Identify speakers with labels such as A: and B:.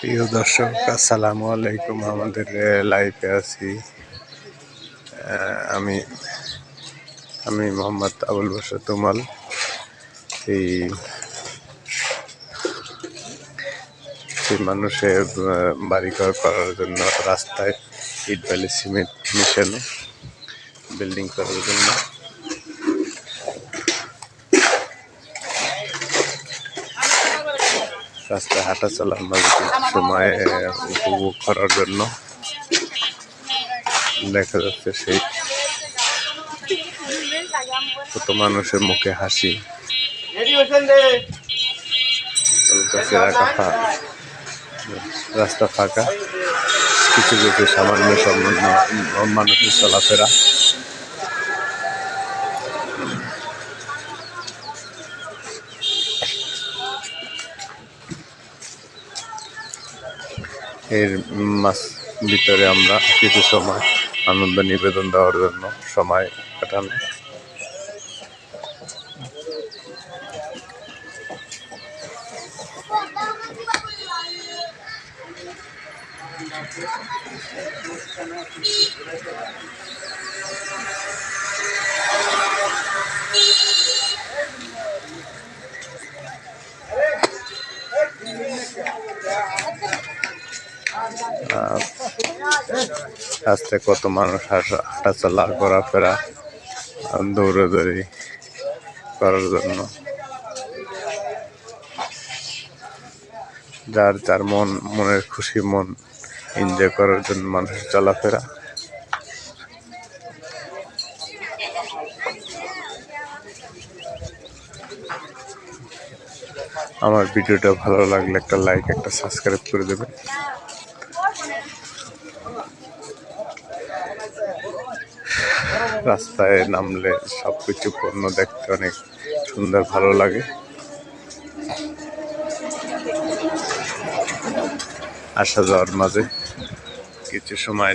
A: প্রিয় দর্শক, আসসালামু আলাইকুম। আমাদের লাইভে আছি। আমি আমি মোহাম্মদ আবুল বাশার তুমাল। এই মানুষের বাড়িঘর করার জন্য রাস্তায় ইট বালি সিমেন্ট মিশানো বিল্ডিং করার জন্য রাস্তায় হাঁটা চলার মাঝে কিছু সময় উপভোগ করার জন্য দেখা যাচ্ছে সেই কত মানুষের মুখে হাসি। রাস্তা ফাঁকা, কিছু কিছু সামান্য সামান্য মানুষের চলাফেরা। এর মাস ভিতরে আমরা কিছু সময় আনন্দ নিবেদন দেওয়ার জন্য সময় কাটানো। রাস্তায় কত মানুষ হাঁটা চলা ঘোরাফেরা দৌড়াদৌড়ি করার জন্য, যার যার মনের খুশি মন এনজয় করার জন্য মানুষের চলাফেরা। আমার ভিডিওটা ভালো লাগলে একটা লাইক, একটা সাবস্ক্রাইব করে দেবেন। রাস্তায় নামলে সবকিছু পণ্য দেখতে অনেক সুন্দর, ভালো লাগে। আসা যাওয়ার মাঝে কিছু সময়